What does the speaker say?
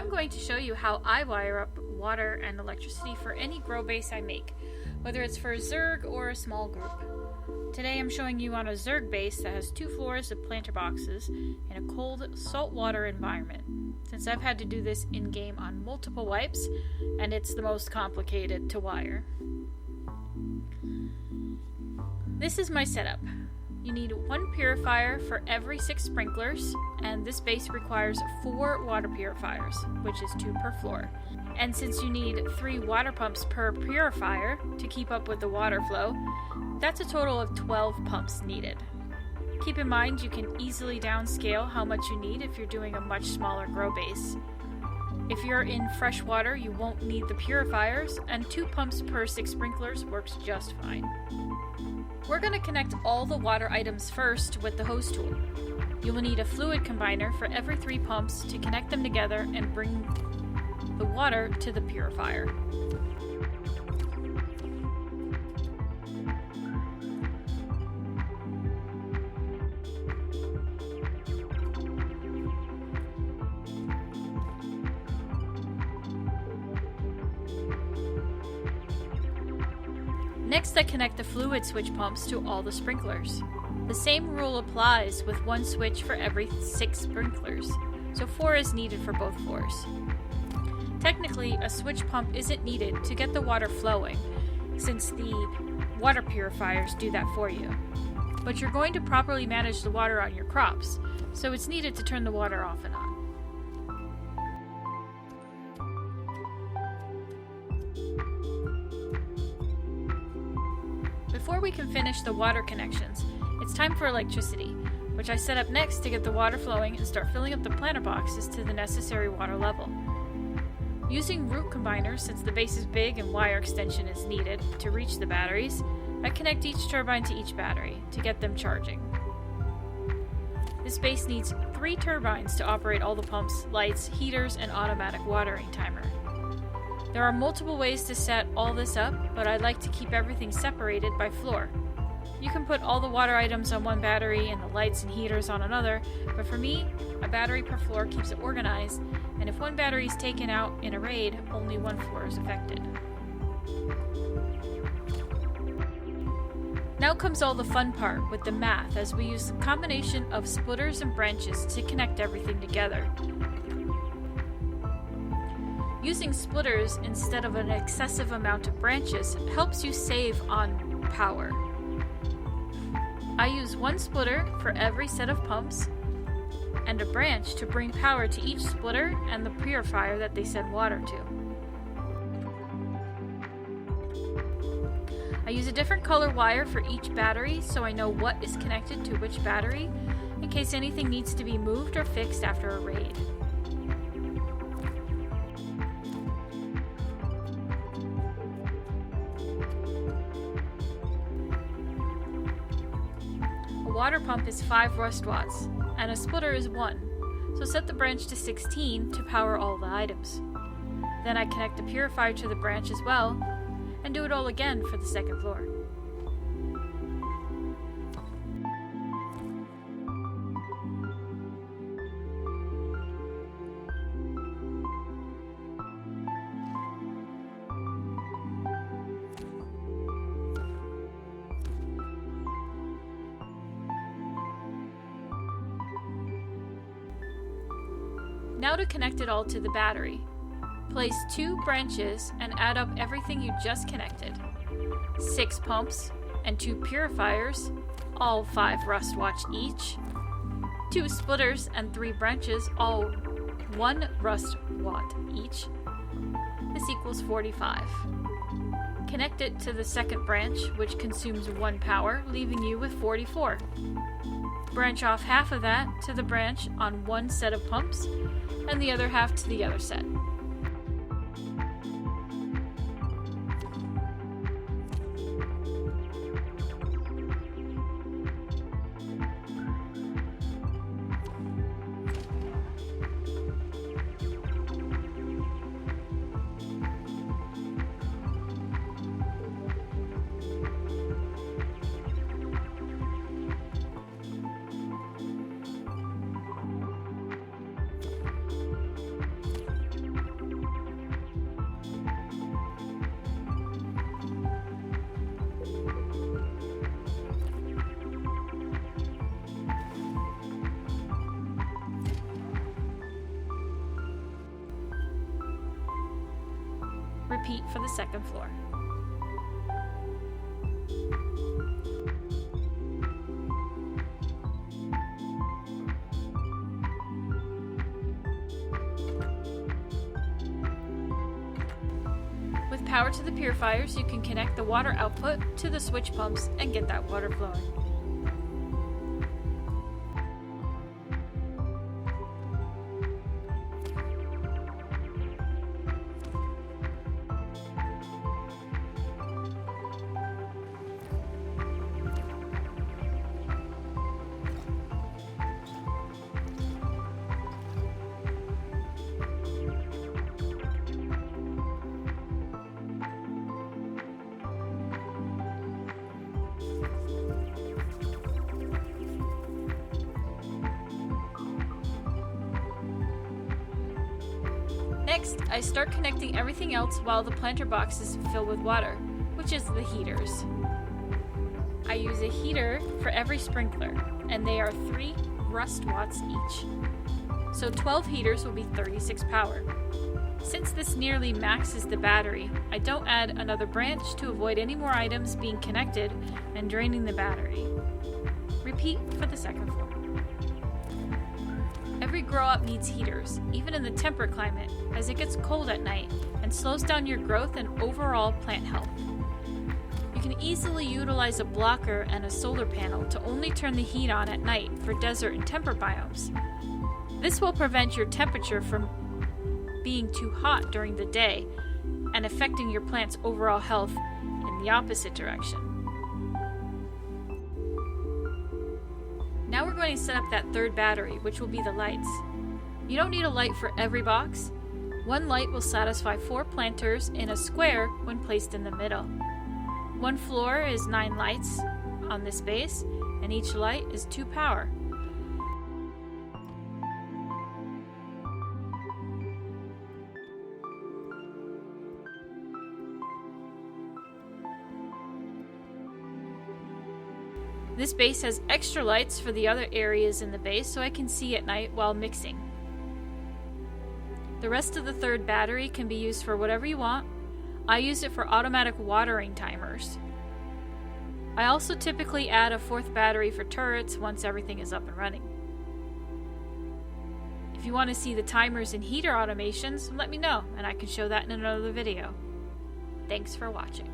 I'm going to show you how I wire up water and electricity for any grow base I make, whether it's for a zerg or a small group. Today I'm showing you on a zerg base that has 2 floors of planter boxes in a cold, saltwater environment, since I've had to do this in-game on multiple wipes, and it's the most complicated to wire. This is my setup. You need 1 purifier for every 6 sprinklers, and this base requires 4 water purifiers, which is 2 per floor. And since you need 3 water pumps per purifier to keep up with the water flow, that's a total of 12 pumps needed. Keep in mind you can easily downscale how much you need if you're doing a much smaller grow base. If you're in fresh water, you won't need the purifiers, and 2 pumps per 6 sprinklers works just fine. We're going to connect all the water items first with the hose tool. You will need a fluid combiner for every 3 pumps to connect them together and bring the water to the purifier. Next, I connect the fluid switch pumps to all the sprinklers. The same rule applies with 1 switch for every 6 sprinklers, so 4 is needed for both floors. Technically, a switch pump isn't needed to get the water flowing, since the water purifiers do that for you. But you're going to properly manage the water on your crops, so it's needed to turn the water off and on. Before we can finish the water connections, it's time for electricity, which I set up next to get the water flowing and start filling up the planter boxes to the necessary water level. Using root combiners, since the base is big and wire extension is needed to reach the batteries, I connect each turbine to each battery to get them charging. This base needs 3 turbines to operate all the pumps, lights, heaters, and automatic watering timer. There are multiple ways to set all this up, but I like to keep everything separated by floor. You can put all the water items on one battery and the lights and heaters on another, but for me, a battery per floor keeps it organized, and if one battery is taken out in a raid, only 1 floor is affected. Now comes all the fun part with the math, as we use a combination of splitters and branches to connect everything together. Using splitters instead of an excessive amount of branches helps you save on power. I use 1 splitter for every set of pumps and a branch to bring power to each splitter and the purifier that they send water to. I use a different color wire for each battery so I know what is connected to which battery in case anything needs to be moved or fixed after a raid. A water pump is 5 rust watts, and a splitter is 1, so set the branch to 16 to power all the items. Then I connect the purifier to the branch as well, and do it all again for the 2nd floor. Now to connect it all to the battery. Place 2 branches and add up everything you just connected. 6 pumps and 2 purifiers, all 5 rust watts each. 2 splitters and 3 branches, all 1 rust watt each. This equals 45. Connect it to the 2nd branch, which consumes 1 power, leaving you with 44. Branch off half of that to the branch on 1 set of pumps, and the other half to the other set. repeat for the second floor. With power to the purifiers, you can connect the water output to the switch pumps and get that water flowing. Next, I start connecting everything else while the planter box is filled with water, which is the heaters. I use a heater for every sprinkler, and they are 3 rust watts each. So 12 heaters will be 36 power. Since this nearly maxes the battery, I don't add another branch to avoid any more items being connected and draining the battery. Repeat for the second floor. Every grow-up needs heaters, even in the temperate climate, as it gets cold at night and slows down your growth and overall plant health. You can easily utilize a blocker and a solar panel to only turn the heat on at night for desert and temperate biomes. This will prevent your temperature from being too hot during the day and affecting your plant's overall health in the opposite direction. Now we're going to set up that third battery, which will be the lights. You don't need a light for every box. One light will satisfy 4 planters in a square when placed in the middle. One floor is 9 lights on this base, and each light is 2 power. This base has extra lights for the other areas in the base so I can see at night while mixing. The rest of the third battery can be used for whatever you want. I use it for automatic watering timers. I also typically add a 4th battery for turrets once everything is up and running. If you want to see the timers and heater automations, let me know and I can show that in another video. Thanks for watching.